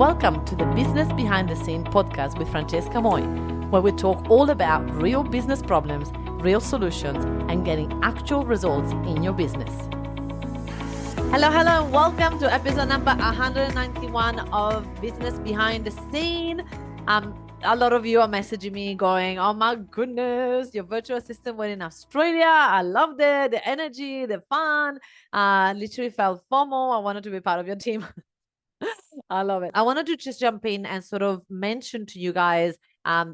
Welcome to the Business Behind the Scene podcast with Francesca Moi, where we talk all about real business problems, real solutions, and getting actual results in your business. Hello, and welcome to episode number 191 of Business Behind the Scene. A lot of you are messaging me going, oh my goodness, your virtual assistant went in Australia. I loved it, the energy, the fun. Literally felt FOMO. I wanted to be part of your team. I love it. I wanted to just jump in and sort of mention to you guys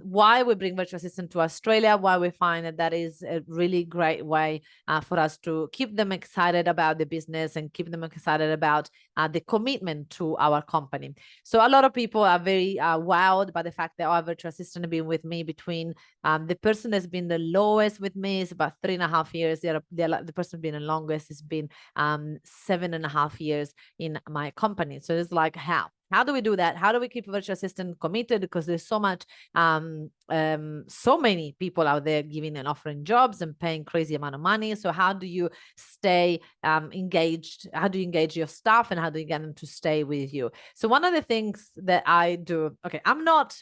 why we bring virtual assistant to Australia, why we find that is a really great way for us to keep them excited about the business and keep them excited about the commitment to our company. So a lot of people are very wowed by the fact that our virtual assistant has been with me between the person that's been the lowest with me is about 3.5 years. The person being the longest has been 7.5 years in my company. So it's like, how do we do that? How do we keep a virtual assistant committed? Because there's so much, so many people out there giving and offering jobs and paying crazy amount of money. So how do you stay engaged? How do you engage your staff and how do you get them to stay with you? So one of the things that I do, I'm not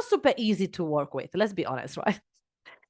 super easy to work with. Let's be honest, right?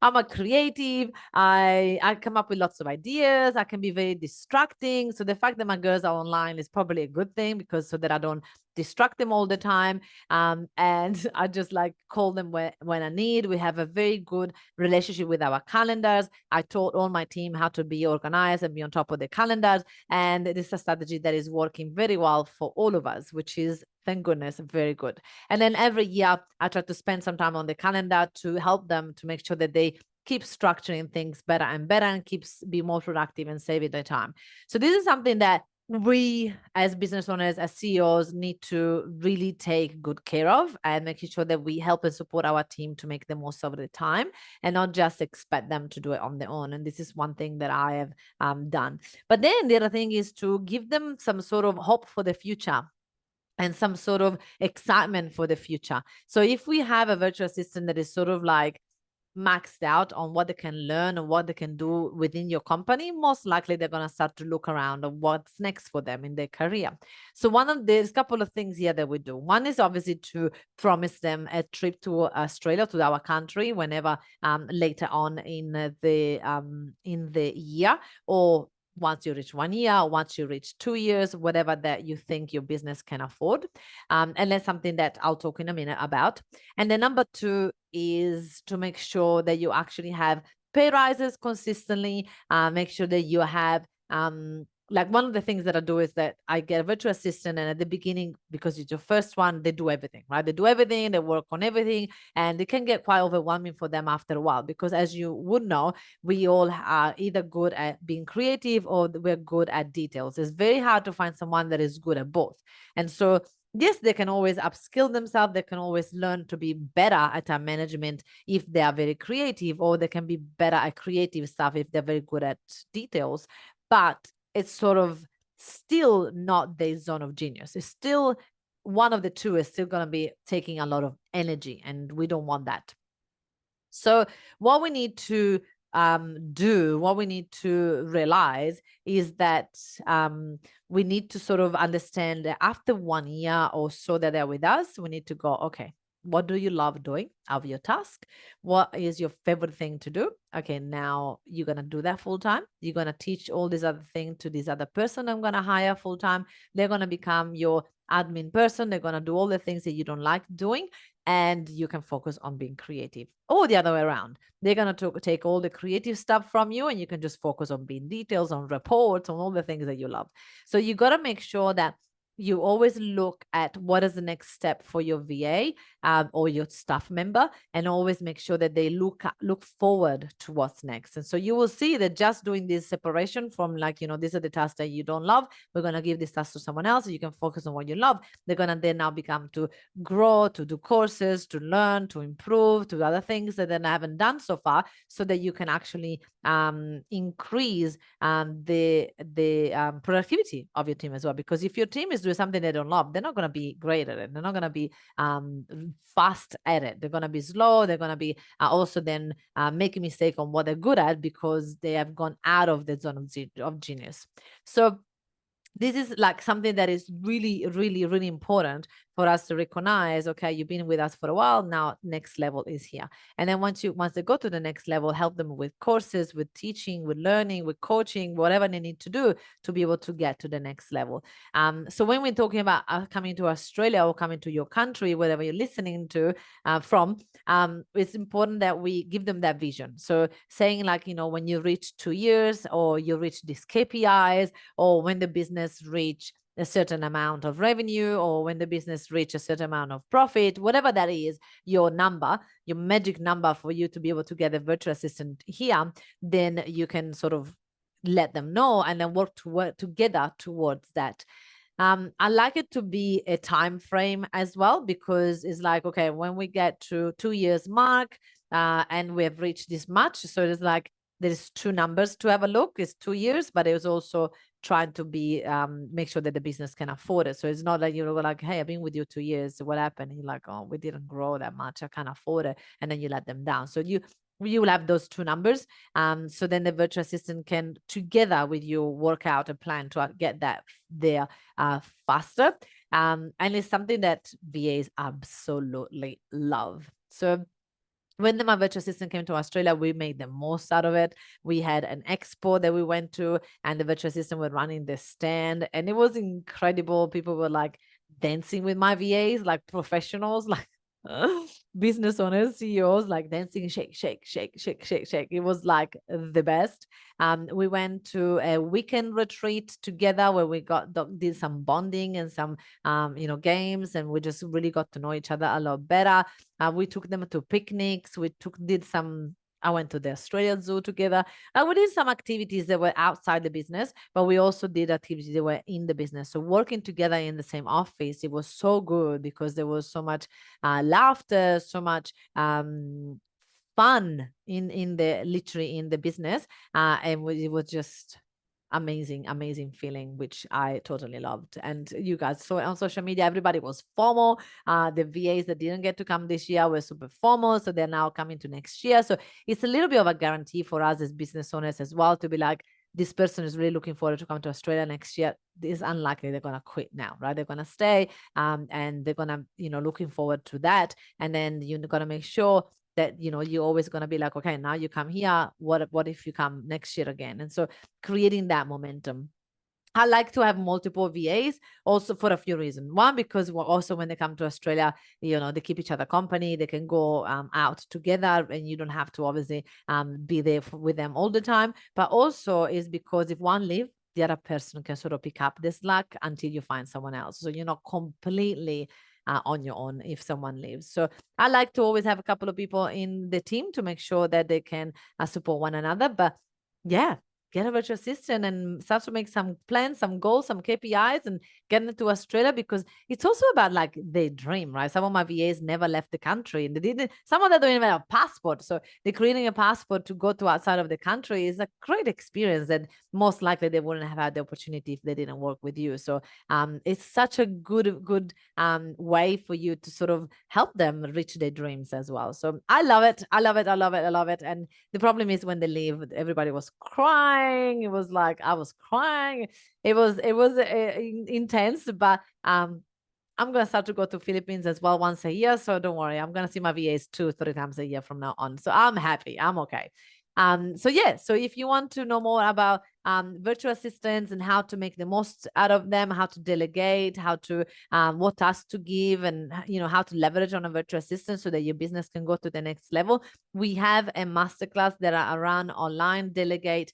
I'm a creative. I come up with lots of ideas. I can be very distracting. So the fact that my girls are online is probably a good thing because so that I don't distract them all the time. And I just like call them when I need. We have a very good relationship with our calendars. I taught all my team how to be organized and be on top of the calendars. And this is a strategy that is working very well for all of us, which is, thank goodness, very good. And then every year I try to spend some time on the calendar to help them to make sure that they keep structuring things better and better and be more productive and saving their time. So this is something that we as business owners, as CEOs, need to really take good care of and making sure that we help and support our team to make the most of the time and not just expect them to do it on their own. And this is one thing that I have done. But then the other thing is to give them some sort of hope for the future and some sort of excitement for the future. So if we have a virtual assistant that is sort of like maxed out on what they can learn and what they can do within your company, most likely they're going to start to look around on what's next for them in their career. So there's a couple of things here that we do. One is obviously to promise them a trip to Australia, to our country, whenever later on in the year, or once you reach 1 year, once you reach 2 years, whatever that you think your business can afford. And that's something that I'll talk in a minute about. And then number 2 is to make sure that you actually have pay rises consistently. Make sure that you have like one of the things that I do is that I get a virtual assistant, and at the beginning, because it's your first one, they do everything, right? They do everything, they work on everything, and it can get quite overwhelming for them after a while, because as you would know, we all are either good at being creative or we're good at details. It's very hard to find someone that is good at both. And so yes, they can always upskill themselves. They can always learn to be better at time management if they are very creative, or they can be better at creative stuff if they're very good at details. But it's sort of still not their zone of genius. It's still one of the two is still going to be taking a lot of energy, and we don't want that. So what we need to what we need to realize is that we need to sort of understand that after 1 year or so that they're with us, we need to go, okay, what do you love doing of your task? What is your favorite thing to do? Okay, now you're going to do that full time. You're going to teach all these other things to this other person I'm going to hire full time. They're going to become your admin person. They're going to do all the things that you don't like doing, and you can focus on being creative. Or the other way around. They're going to take all the creative stuff from you, and you can just focus on being details, on reports, on all the things that you love. So you got to make sure that you always look at what is the next step for your VA or your staff member, and always make sure that they look forward to what's next. And so you will see that just doing this separation from like, these are the tasks that you don't love, we're going to give this task to someone else so you can focus on what you love. They're going to then now become to grow, to do courses, to learn, to improve, to other things that they haven't done so far, so that you can actually increase the productivity of your team as well. Because if your team is doing something they don't love, they're not going to be great at it. They're not going to be fast at it. They're going to be slow. They're going to be also then making mistake on what they're good at, because they have gone out of the zone of genius. So this is like something that is really, really, really important for us to recognize, okay, you've been with us for a while now, next level is here. And then once they go to the next level, help them with courses, with teaching, with learning, with coaching, whatever they need to do to be able to get to the next level. So when we're talking about coming to Australia or coming to your country, wherever you're listening to from, it's important that we give them that vision. So saying like, when you reach 2 years, or you reach these KPIs, or when the business reach a certain amount of revenue, or when the business reach a certain amount of profit, whatever that is, your number, your magic number for you to be able to get a virtual assistant here, then you can sort of let them know and then work together towards that. I like it to be a time frame as well, because it's like, okay, when we get to 2 years mark and we have reached this much, so it's like there's two numbers to have a look. It's 2 years, but it was also trying to be make sure that the business can afford it. So it's not like you're like, hey, I've been with you 2 years, what happened? You're like, oh, we didn't grow that much, I can't afford it, and then you let them down. So you will have those two numbers. So then the virtual assistant can, together with you, work out a plan to get that there faster. And it's something that VAs absolutely love. So when my virtual assistant came to Australia, we made the most out of it. We had an expo that we went to, and the virtual assistant was running the stand, and it was incredible. People were like dancing with my VAs, like professionals, like business owners, CEOs, like dancing, shake, shake, shake, shake, shake, shake. It was like the best. We went to a weekend retreat together where we did some bonding and some games, and we just really got to know each other a lot better. We took them to picnics. I went to the Australian Zoo together. We did some activities that were outside the business, but we also did activities that were in the business. So working together in the same office, it was so good because there was so much laughter, so much fun literally in the business. And it was just amazing feeling, which I totally loved. And you guys saw it on social media, everybody was FOMO. The VAs that didn't get to come this year were super FOMO, so they're now coming to next year. So it's a little bit of a guarantee for us as business owners as well, to be like, this person is really looking forward to come to Australia next year. It's unlikely they're going to quit now, right? They're going to stay, and they're going to, looking forward to that. And then you're going to make sure that you're always going to be like, okay, now you come here, what if you come next year again? And so creating that momentum. I like to have multiple VAs also for a few reasons. One, because also when they come to Australia, they keep each other company. They can go out together, and you don't have to obviously be there with them all the time. But also is because if one leaves, the other person can sort of pick up the slack until you find someone else. So you're not completely on your own if someone leaves. So I like to always have a couple of people in the team to make sure that they can support one another. But yeah, get a virtual assistant and start to make some plans, some goals, some KPIs, and get into Australia, because it's also about like their dream, right? Some of my VAs never left the country, and some of them don't even have a passport. So they're creating a passport to go to outside of the country is a great experience, and most likely they wouldn't have had the opportunity if they didn't work with you. So it's such a good way for you to sort of help them reach their dreams as well. So I love it. I love it. And the problem is when they leave, everybody was crying. It was like I was crying. It was intense, but I'm gonna start to go to Philippines as well once a year. So don't worry, I'm gonna see my VAs 2-3 times a year from now on. So I'm happy. I'm okay. So if you want to know more about virtual assistants and how to make the most out of them, how to delegate, how to what tasks to give, and how to leverage on a virtual assistant so that your business can go to the next level, we have a masterclass that are around online, Delegate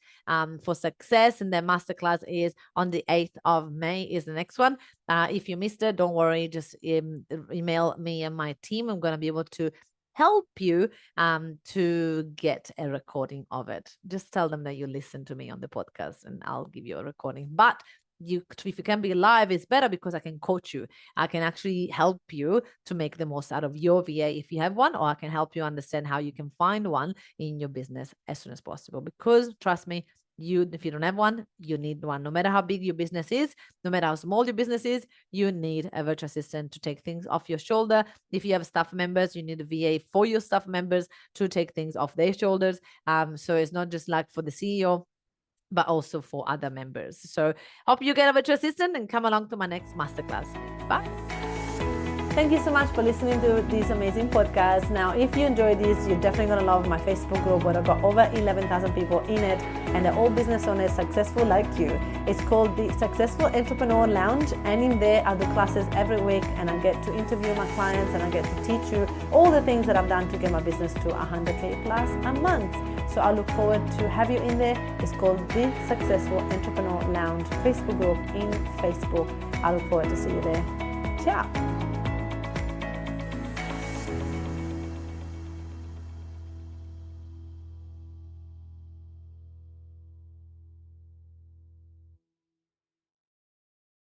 for Success, and the masterclass is on the 8th of May is the next one. If you missed it, don't worry, just email me and my team. I'm going to be able to help you to get a recording of it. Just tell them that you listen to me on the podcast and I'll give you a recording. But if you can be live, it's better because I can coach you. I can actually help you to make the most out of your VA if you have one, or I can help you understand how you can find one in your business as soon as possible. Because trust me, if you don't have one, you need one. No matter how big your business is, no matter how small your business is, you need a virtual assistant to take things off your shoulder. If you have staff members, you need a VA for your staff members to take things off their shoulders. So it's not just like for the CEO, but also for other members. So hope you get a virtual assistant and come along to my next masterclass. Bye. Thank you so much for listening to these amazing podcasts. Now, if you enjoy this, you're definitely going to love my Facebook group where I've got over 11,000 people in it, and they're all business owners successful like you. It's called the Successful Entrepreneur Lounge, and in there I do classes every week, and I get to interview my clients, and I get to teach you all the things that I've done to get my business to 100K plus a month. So I look forward to have you in there. It's called the Successful Entrepreneur Lounge Facebook group in Facebook. I look forward to see you there. Ciao.